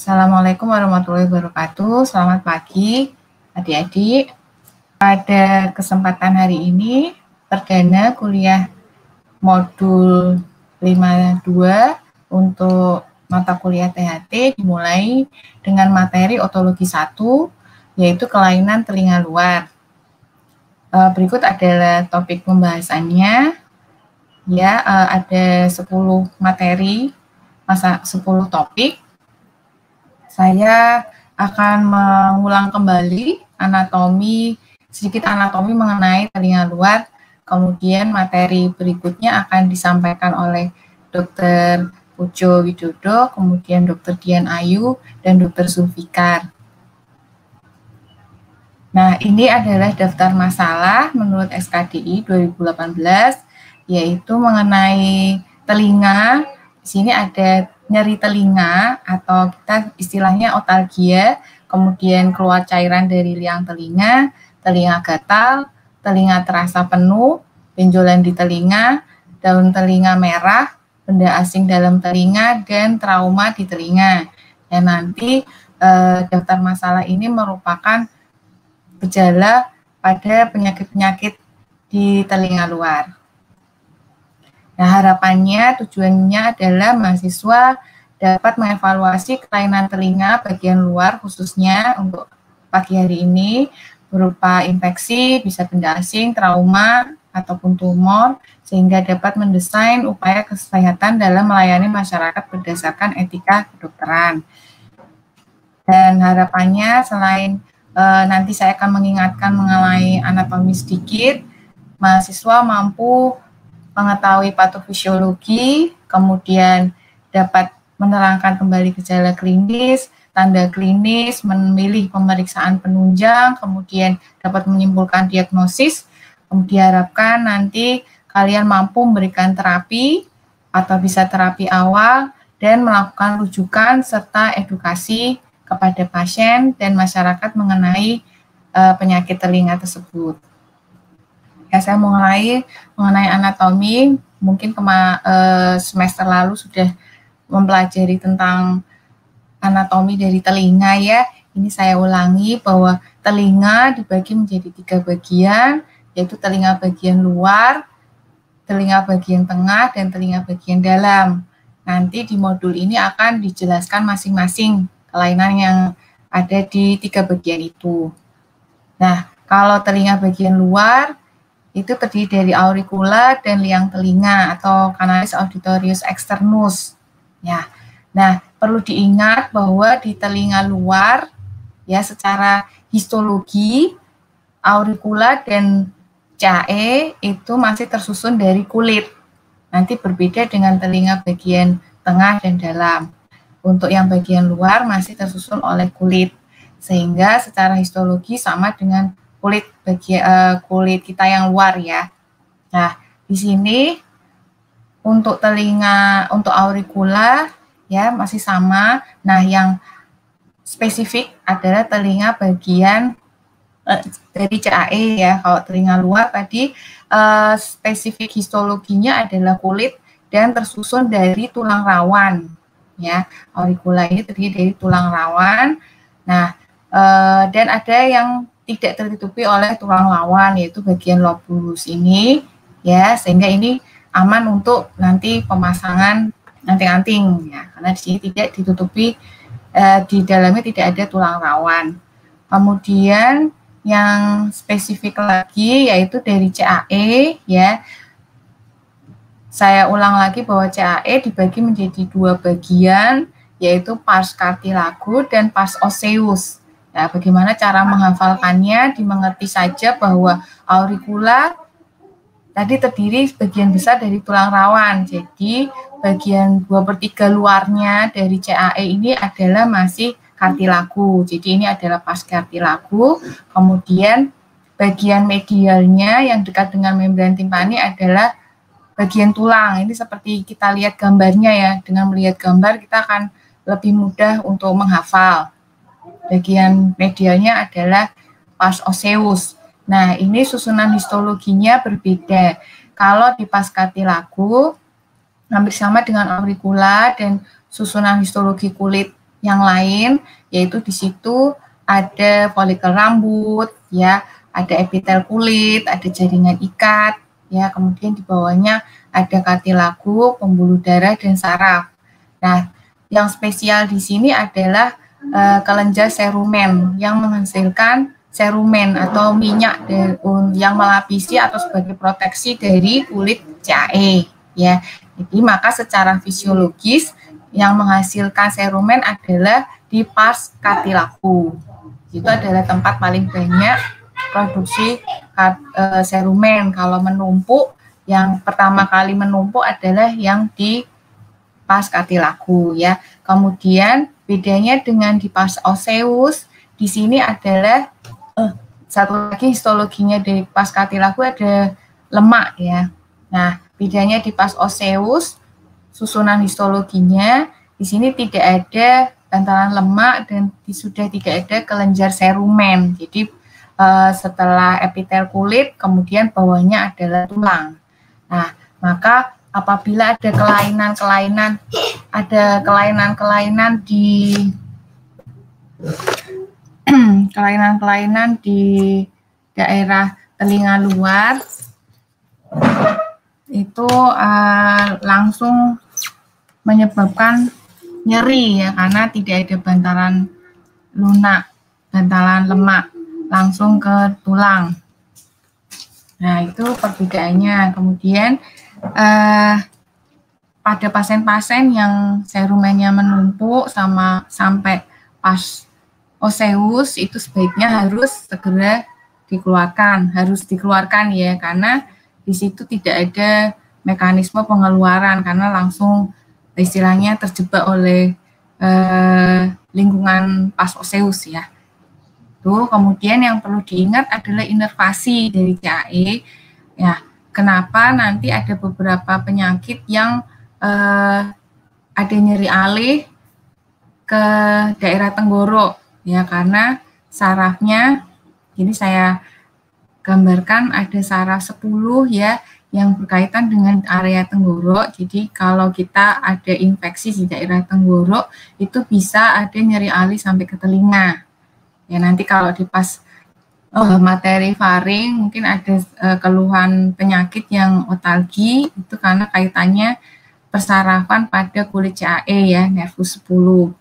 Assalamualaikum warahmatullahi wabarakatuh. Selamat pagi, adik-adik. Pada kesempatan hari ini, perdana kuliah modul 52 untuk mata kuliah THT dimulai dengan materi otologi 1, yaitu kelainan telinga luar. Berikut adalah topik pembahasannya. Ya, ada 10 materi, 10 topik. Saya akan mengulang kembali sedikit anatomi mengenai telinga luar. Kemudian materi berikutnya akan disampaikan oleh Dr. Pujo Widodo, kemudian Dr. Dian Ayu, dan Dr. Zulfikar. Nah, ini adalah daftar masalah menurut SKDI 2018, yaitu mengenai telinga. Di sini ada nyeri telinga atau kita istilahnya otalgia, kemudian keluar cairan dari liang telinga, telinga gatal, telinga terasa penuh, benjolan di telinga, daun telinga merah, benda asing dalam telinga, dan trauma di telinga. Dan nanti daftar masalah ini merupakan gejala pada penyakit-penyakit di telinga luar. Nah, harapannya, tujuannya adalah mahasiswa dapat mengevaluasi kelainan telinga bagian luar, khususnya untuk pagi hari ini, berupa infeksi, bisa benda asing, trauma, ataupun tumor, sehingga dapat mendesain upaya kesehatan dalam melayani masyarakat berdasarkan etika kedokteran. Dan harapannya, selain nanti saya akan mengingatkan mengenai anatomi sedikit, mahasiswa mampu mengetahui patofisiologi, kemudian dapat menerangkan kembali gejala klinis, tanda klinis, memilih pemeriksaan penunjang, kemudian dapat menyimpulkan diagnosis. Diharapkan nanti kalian mampu memberikan terapi atau bisa terapi awal dan melakukan rujukan serta edukasi kepada pasien dan masyarakat mengenai penyakit telinga tersebut. Ya, saya mulai mengenai anatomi, mungkin semester lalu sudah mempelajari tentang anatomi dari telinga ya. Ini saya ulangi bahwa telinga dibagi menjadi 3 bagian, yaitu telinga bagian luar, telinga bagian tengah, dan telinga bagian dalam. Nanti di modul ini akan dijelaskan masing-masing kelainan yang ada di 3 bagian itu. Nah, kalau telinga bagian luar, itu terdiri dari auricula dan liang telinga atau canalis auditorius externus. Ya. Nah, perlu diingat bahwa di telinga luar ya secara histologi auricula dan CAE itu masih tersusun dari kulit. Nanti berbeda dengan telinga bagian tengah dan dalam. Untuk yang bagian luar masih tersusun oleh kulit. Sehingga secara histologi sama dengan kulit kita yang luar ya. Nah, di sini untuk telinga, untuk auricula ya masih sama. Nah, yang spesifik adalah telinga bagian dari CAE ya. Kalau telinga luar tadi spesifik histologinya adalah kulit dan tersusun dari tulang rawan ya. Auricula ini terdiri dari tulang rawan. Nah, dan ada yang tidak tertutupi oleh tulang rawan, yaitu bagian lobulus ini, ya, sehingga ini aman untuk nanti pemasangan anting-anting, ya, karena di sini tidak ditutupi, di dalamnya tidak ada tulang rawan. Kemudian yang spesifik lagi, yaitu dari CAE, ya, saya ulang lagi bahwa CAE dibagi menjadi 2 bagian, yaitu pars cartilago dan pars osseus. Nah, bagaimana cara menghafalkannya? Dimengerti saja bahwa auricula tadi terdiri sebagian besar dari tulang rawan. Jadi, bagian 2/3 luarnya dari CAE ini adalah masih cartilago. Jadi, ini adalah pars cartilago. Kemudian, bagian medialnya yang dekat dengan membran timpani adalah bagian tulang. Ini seperti kita lihat gambarnya ya. Dengan melihat gambar, kita akan lebih mudah untuk menghafal. Bagian medialnya adalah pars osseus. Nah, ini susunan histologinya berbeda. Kalau di pars cartilago hampir sama dengan auricula dan susunan histologi kulit yang lain, yaitu di situ ada folikel rambut, ya, ada epitel kulit, ada jaringan ikat, ya, kemudian di bawahnya ada kartilago, pembuluh darah, dan saraf. Nah, yang spesial di sini adalah kelenjar serumen yang menghasilkan serumen atau minyak yang melapisi atau sebagai proteksi dari kulit CAE, ya. Jadi maka secara fisiologis yang menghasilkan serumen adalah di pars cartilago. Itu adalah tempat paling banyak produksi serumen. Kalau menumpuk, yang pertama kali menumpuk adalah yang di pars cartilago, ya. Kemudian bedanya dengan di pars osseus, di sini adalah satu lagi histologinya dari pars cartilago ada lemak, ya. Nah, bedanya di pars osseus, susunan histologinya di sini tidak ada bantalan lemak dan sudah tidak ada kelenjar serumen. Jadi setelah epitel kulit, kemudian bawahnya adalah tulang. Nah, maka apabila ada kelainan di daerah telinga luar, itu langsung menyebabkan nyeri, ya, karena tidak ada bantalan lunak, bantalan lemak langsung ke tulang. Nah, itu perbedaannya. Kemudian pada pasien-pasien yang serumennya menumpuk sampai pars osseus, itu sebaiknya harus segera dikeluarkan, ya, karena di situ tidak ada mekanisme pengeluaran karena langsung istilahnya terjebak oleh lingkungan pars osseus, ya. Tuh, kemudian yang perlu diingat adalah inervasi dari CAE, ya. Kenapa nanti ada beberapa penyakit yang ada nyeri alih ke daerah tenggorok, ya, karena sarafnya, jadi saya gambarkan ada saraf 10, ya, yang berkaitan dengan area tenggorok. Jadi kalau kita ada infeksi di daerah tenggorok, itu bisa ada nyeri alih sampai ke telinga. Ya, nanti kalau di pas materi faring mungkin ada keluhan penyakit yang otalgi, itu karena kaitannya persarafan pada kulit CAE, ya, nervus 10.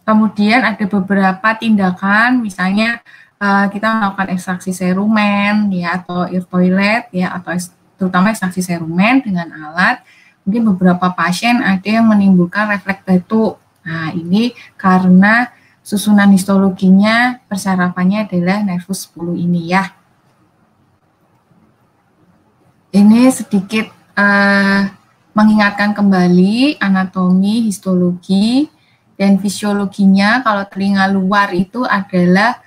Kemudian ada beberapa tindakan, misalnya kita melakukan ekstraksi serumen, ya, atau ear toilet, ya, atau terutama ekstraksi serumen dengan alat. Mungkin beberapa pasien ada yang menimbulkan refleks batuk. Nah, ini karena susunan histologinya persarafannya adalah nervus 10 ini, ya. Ini sedikit mengingatkan kembali anatomi, histologi, dan fisiologinya. Kalau telinga luar itu adalah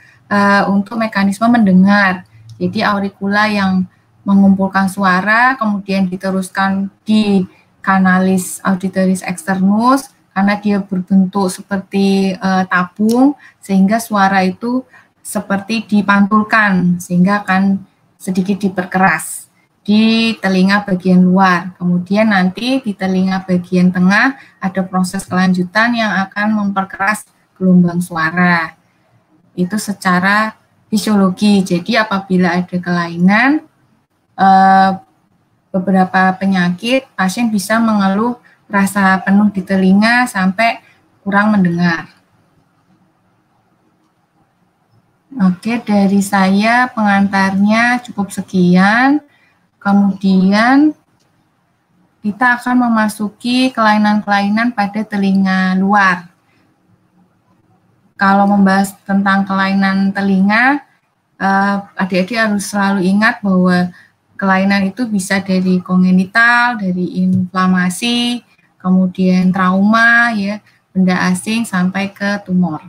untuk mekanisme mendengar. Jadi auricula yang mengumpulkan suara, kemudian diteruskan di kanalis auditoris externus, karena dia berbentuk seperti tabung, sehingga suara itu seperti dipantulkan, sehingga akan sedikit diperkeras di telinga bagian luar. Kemudian nanti di telinga bagian tengah ada proses kelanjutan yang akan memperkeras gelombang suara. Itu secara fisiologi. Jadi apabila ada kelainan, beberapa penyakit, pasien bisa mengeluh rasa penuh di telinga sampai kurang mendengar. Oke, dari saya pengantarnya cukup sekian. Kemudian kita akan memasuki kelainan-kelainan pada telinga luar. Kalau membahas tentang kelainan telinga, adik-adik harus selalu ingat bahwa kelainan itu bisa dari kongenital, dari inflamasi, kemudian trauma, ya, benda asing, sampai ke tumor.